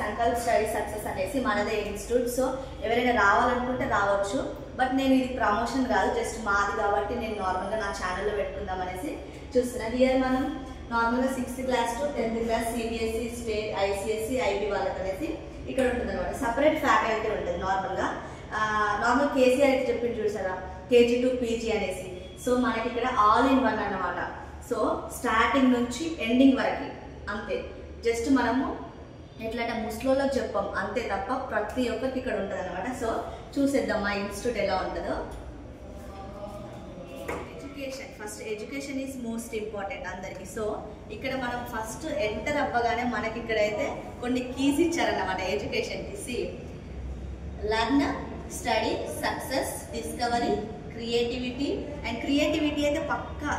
Sankalp study success అనేసి మనదే institute. So ఎవరైనా రావాలనుకుంటే రావచ్చు. బట్ నేను ఇది ప్రమోషన్ కాదు, జస్ట్ మాది కాబట్టి నేను నార్మల్గా నా ఛానల్లో పెట్టుకుందాం అనేసి చూస్తున్నాను. హియర్ మనం నార్మల్గా 6th class to 10th class CBSE, state, ICSE, IB వాళ్ళకి అనేసి ఇక్కడ ఉంటుంది అనమాట. సపరేట్ ఫ్యాకల్టీ ఉంటుంది. నార్మల్ కేసీఆర్ అయితే చెప్పింది చూసారా, కేజీ టు పీజీ అనేసి. సో మనకి ఇక్కడ ఆల్ ఇన్ వన్ అన్నమాట. సో స్టార్టింగ్ నుంచి ఎండింగ్ వరకు అంతే. జస్ట్ మనము ఎట్లంటే ముస్లోలో చెప్పాం అంతే తప్ప ప్రతి ఒక్కరికి ఇక్కడ ఉంటుంది అనమాట. సో చూసేద్దాం మా ఇన్స్టిట్యూట్ ఎలా ఉంటుందో. Education, first education is most important అందరికి. సో ఇక్కడ మనం ఫస్ట్ ఎంటర్ అవ్వగానే మనకి ఇక్కడైతే కొన్ని కీస్ ఇచ్చారన్నమాట ఎడ్యుకేషన్కి. See learn, study, success, discovery, creativity. And creativity అయితే పక్కా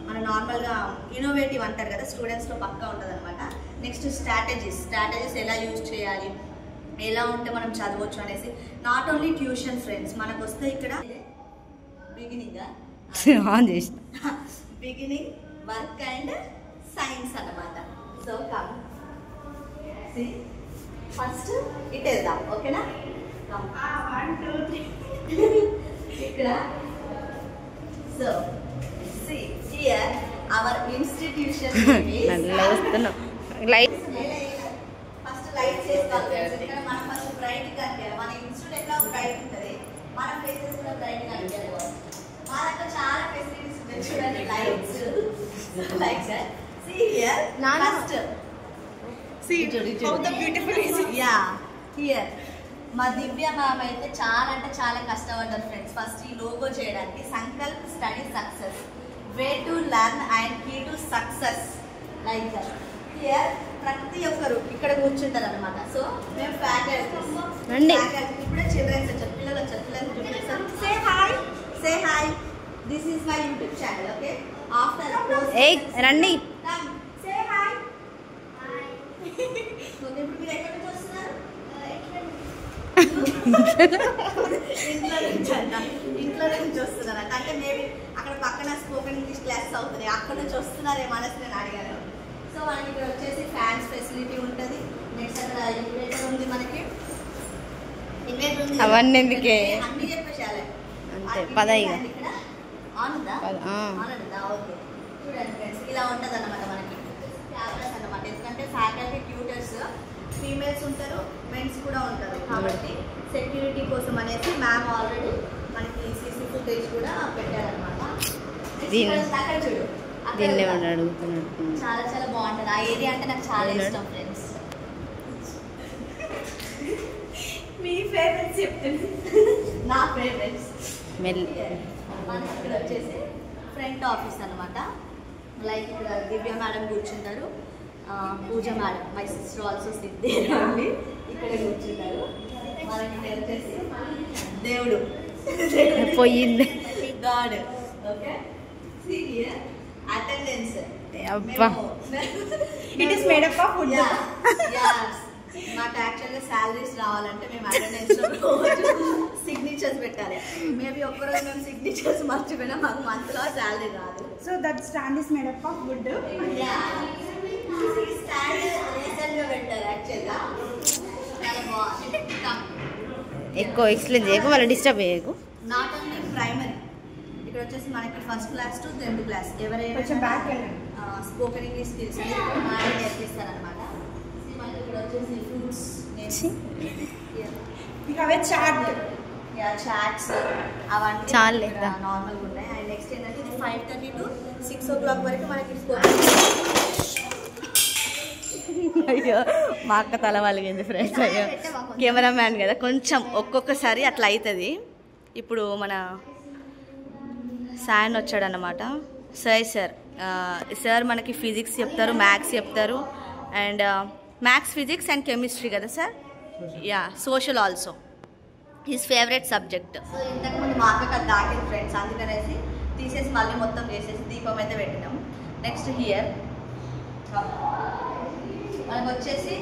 మన నార్మల్గా ఇన్నోవేటివ్ అంటారు కదా, స్టూడెంట్స్లో పక్కా ఉంటుంది అనమాట. నెక్స్ట్ స్ట్రాటజీస్ ఎలా యూజ్ చేయాలి, ఎలా ఉంటే మనం చదవచ్చు అనేసి. నాట్ ఓన్లీ ట్యూషన్ ఫ్రెండ్స్, మనకు వస్తే ఇక్కడ బిగినింగ్ వర్క్ అండ్ సైన్స్ అన్నమాట. సో కమ్ ఫస్ట్ ఇట్ వెళ్దాం, ఓకేనా? ఇక్కడ so here hour institution first light చేసుకోవాలి. ఇక్కడ మనం ఫస్ట్ బ్రైట్ కనిపించాలి. మన ఇన్స్టిట్యూట్ ఎట్లా బ్రైట్ ఉంటుంది, మన ప్లేసెస్ కూడా బ్రైట్ కనిపించాలి. మా దగ్గర చాలా ఫెసిలిటీస్ ఉంటాయి చూడండి. Lights see here first see how the beautiful is. yeah here మా దివ్య మ్యామ్ అయితే చాలా అంటే చాలా కష్టపడ్డారు ఫ్రెండ్స్ ఫస్ట్ ఈ లోగో చేయడానికి. Sankalp study success, way to learn and key to success, like that. Here ప్రతి ఒక్కరు ఇక్కడ కూర్చుంటారు అనమాట. సో మేము ఫ్యాకల్టీ ఇప్పుడే చిల్డ్రన్స్ వచ్చారు, పిల్లలు వచ్చారు. Say hi, say hi, this is my YouTube channel. Okay, after రండి సే హాయ్. ఓకే, ఇప్పుడు మీరు ఎక్కడ నుంచి వస్తున్నారు? ఇంట్లో నుంచి వస్తున్నారంట. అంటే మేబీ అక్కడ పక్కన స్పోకెన్ ఇంగ్లీష్ క్లాస్ అవుతుంది, అక్కడ నుంచి వస్తున్నారేమో అనేసి నేను అడిగాను. సో మనకి ఇక్కడ వచ్చేసి ఫ్యాన్స్ ఫెసిలిటీ ఉంటుంది. నెక్స్ట్ అక్కడ ఇన్వర్టర్ ఉంది, మనకి ఇన్వర్టర్ ఉంది. అవన్నీ ఎందుకే అన్ని చెప్పేసాలి. ఇక్కడ ఆన్ ఉందా? ఆన్ ఉందా? ఓకే, చూడండి ఫ్రెండ్స్, ఇలా ఉంటుంది అన్నమాట మనకి క్యామెరాస్ అన్నమాట. ఎందుకంటే ఫ్యాకల్టీ ట్యూటర్స్ ఫీమేల్స్ ఉంటారు, మెన్స్ కూడా ఉంటారు. కాబట్టి సెక్యూరిటీ కోసం అనేసి మ్యామ్ ఆల్రెడీ మనకి సీసీ ఫుటేజ్ కూడా పెట్టారనమాట. అక్కడ చూడు, చాలా చాలా బాగుంటుంది. ఆ ఏరియా అంటే నాకు చాలా ఇష్టం ఫ్రెండ్స్. మీ ఫేవరెట్స్ చెప్తుంది. నా ఫేవరెట్స్ మనకి ఇక్కడ వచ్చేసి ఫ్రంట్ ఆఫీస్ అనమాట. లైక్ ఇక్కడ దివ్య మేడం కూర్చుంటారు, Pooja madam, my sister also Siddhi ఇక్కడ కూర్చుంటారు. మనకి ఇక్కడ వచ్చేసి దేవుడు పోయింది, గాడ్. ఓకే, సీరియర్ attendance it is made up of wood. మాకు యాక్చువల్గా శాలరీస్ రావాలంటే మేము అటెండెన్స్ సిగ్నేచర్స్ పెట్టాలి. మేబీ ఒక్కరోజు మేము సిగ్నేచర్స్ మర్చిపోయినా మాకు మంత్లో శాలరీ రాదు. So that stand is made up of would. Stand రీసెంట్గా పెట్టారు యాక్చువల్గా, చాలా బాగుంది. ఎక్కువ ఎక్స్ప్లెయిన్ చేయకు, వాళ్ళు డిస్టర్బ్ చేయకు. నాట్ ఓన్లీ ప్రైమరీ, ఇక్కడ వచ్చేసి మనకి 1st class to 10th class ఎవరైనా స్పోకెన్ ఇంగ్లీష్ స్కిల్స్ అనేది మాడే నేర్పిస్తారనమాట. మనకి ఇక్కడ వచ్చేసి ఫ్రూట్స్ అవే చాట్ చాట్స్ అవన్నీ చాలా నార్మల్గా ఉన్నాయి. అండ్ నెక్స్ట్ ఏంటంటే ఇది 5:30 to 6 o'clock వరకు మనకి స్పోకెన్. అయ్యో మా అక్క తల వాళ్ళకింది ఫ్రెండ్స్. అయ్యో కెమెరామ్యాన్ కదా, కొంచెం ఒక్కొక్కసారి అట్లా అవుతుంది. ఇప్పుడు మన సాయన్ వచ్చాడనమాట. సార్ మనకి ఫిజిక్స్ చెప్తారు, మ్యాథ్స్ చెప్తారు. And maths, physics and chemistry కదా sir? Yeah, social also his favourite subject. So ఇంతకుముందు మా అక్కకి అది దాకింది ఫ్రెండ్స్, అందుకనేసి తీసేసి మళ్ళీ మొత్తం చేసేసి దీపం అయితే పెట్టినాం. నెక్స్ట్ హియర్ మనకు వచ్చేసి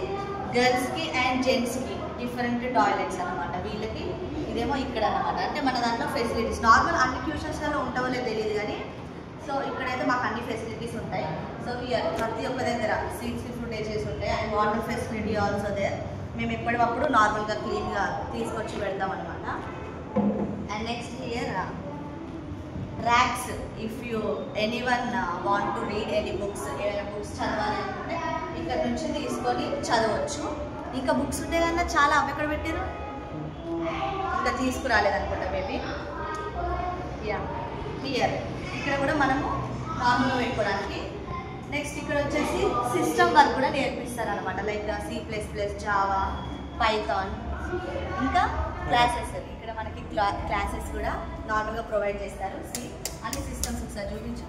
గర్ల్స్కి అండ్ జెంట్స్కి డిఫరెంట్ టాయిలెట్స్ అనమాట. వీళ్ళకి ఇదేమో ఇక్కడ అనమాట. అంటే మన దాంట్లో ఫెసిలిటీస్ నార్మల్ అన్ని ట్యూషన్స్లలో ఉంటావో లేదో తెలియదు కానీ, సో ఇక్కడైతే మాకు అన్ని ఫెసిలిటీస్ ఉంటాయి. సో హియర్ ప్రతి ఒక్క దగ్గర సీట్స్ ఫుటేజెస్ ఉంటాయి and water facility also there. మేము ఎప్పటికప్పుడు నార్మల్గా క్లీన్గా తీసుకొచ్చి పెడతాం అనమాట. And next here racks. If you anyone want to read any books, ఏమైనా బుక్స్ చదవాలి అనుకుంటే ఇక్కడ నుంచి తీసుకొని చదవచ్చు. ఇంకా బుక్స్ ఉంటే కన్నా చాలా అవి ఎక్కడ పెట్టారు, ఇంకా తీసుకురాలేదనుకుంటా మేబీ. యా హియర్ ఇక్కడ కూడా మనము నార్మల్గా పెట్టుకోవడానికి. నెక్స్ట్ ఇక్కడ వచ్చేసి సిస్టమ్ వర్క్ కూడా నేర్పిస్తారు అనమాట, లైక్ C++, జావా, పైథాన్, ఇంకా క్లాసెస్. ఇక్కడ మనకి క్లాసెస్ కూడా నార్మల్గా ప్రొవైడ్ చేస్తారు. అన్ని సిస్టమ్స్ ఒకసారి చూపించు.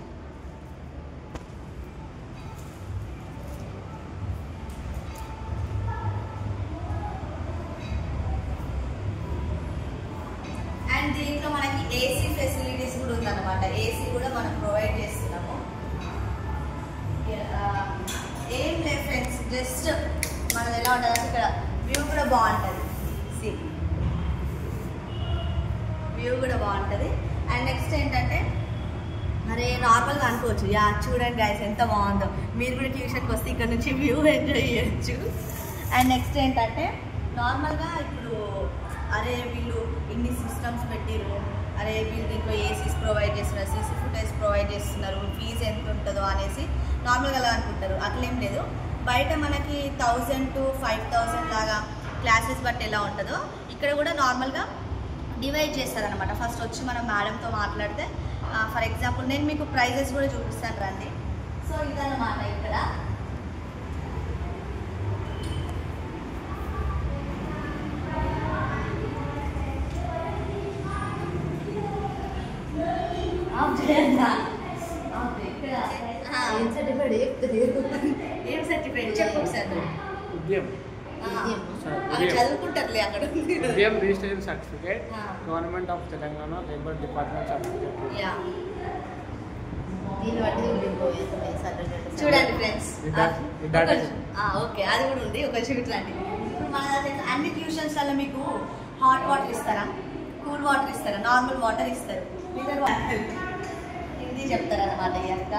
అండ్ దీంట్లో మనకి AC ఫెసిలిటీస్ కూడా ఉందన్నమాట. AC కూడా మనం ప్రొవైడ్ చేస్తున్నాము. ఏం లేదు ఫ్రెండ్స్, జస్ట్ మనది ఎలా ఉంటుంది అంటే ఇక్కడ వ్యూ కూడా బాగుంటుంది. వ్యూ కూడా బాగుంటుంది. అండ్ నెక్స్ట్ ఏంటంటే మరి నార్మల్గా అనుకోవచ్చు, యా చూడండి గైస్ ఎంత బాగుందో, మీరు కూడా ట్యూషన్కి వస్తే ఇక్కడ నుంచి వ్యూ ఎంజాయ్ చేయొచ్చు. అండ్ నెక్స్ట్ ఏంటంటే నార్మల్గా ఇప్పుడు అరే వీళ్ళు ఇన్ని సిస్టమ్స్ పెట్టిరు, అరే వీళ్ళు దీంట్లో ఏసీస్ ప్రొవైడ్ చేస్తున్నారు, CC ఫుటేజ్ ప్రొవైడ్ చేస్తున్నారు, ఫీజు ఎంత ఉంటుందో అనేసి నార్మల్గా అలా అనుకుంటారు. అట్లేం లేదు. బయట మనకి 1000 to 5000 లాగా క్లాసెస్ బట్టి ఎలా ఉంటుందో ఇక్కడ కూడా నార్మల్గా డివైడ్ చేస్తారనమాట. ఫస్ట్ వచ్చి మనం మేడంతో మాట్లాడితే, ఫర్ ఎగ్జాంపుల్ నేను మీకు ప్రైజెస్ కూడా చూపిస్తాను రండి. సో ఇదన్నమాట ఇక్కడ. ఏం సర్టిఫికేట్ చెప్పు సార్. చదువుకుంటారులే అక్కడ. Registration certificate, government of Telangana labour department certificate. చూడండి ఫ్రెండ్స్, ఓకే అది కూడా ఉంది. ఒక చూడండి, ఇప్పుడు మన అన్ని ట్యూషన్స్లలో మీకు హాట్ వాటర్ ఇస్తారా, కూల్ వాటర్ ఇస్తారా, నార్మల్ వాటర్ ఇస్తారు, మినరల్ వాటర్ హిందీ చెప్తారనమాట. ఈ అక్క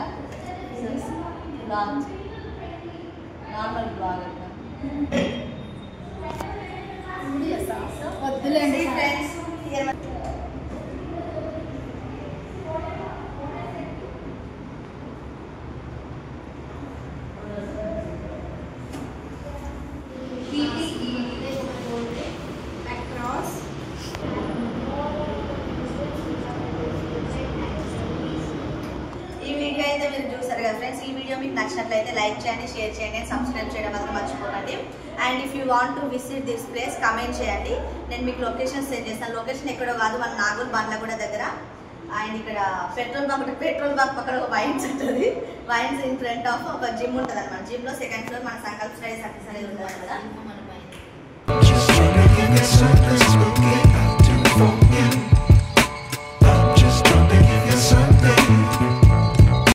నార్మల్ బ్లాగ్ వద్దులేండి ఫ్రెండ్స్. ఈ వీడియో అయితే మీరు చూసారు కదా ఫ్రెండ్స్. ఈ వీడియో మీకు నచ్చినట్లయితే లైక్ చేయండి, షేర్ చేయండి, సబ్స్క్రైబ్ చేయడం మాత్రం మర్చిపోకండి. And if you want to visit this place comment చేయండి, నేను మీకు లొకేషన్ సెండ్ చేస్తాను. లొకేషన్ ఎక్కడో కాదు, మన నాగూర్ బండ్లగూడ దగ్గర. అండ్ ఇక్కడ పెట్రోల్ బంక్ పక్కన ఒక వైన్స్ ఉంటుంది. వైన్స్ ఇన్ ఫ్రంట్ ఆఫ్ ఒక జిమ్ ఉంటుంది అనమాట. జిమ్లో సెకండ్ ఫ్లోర్ మన సంకల్ప్ స్టడీ సర్వీస్ అనేది ఉంటుంది కదా.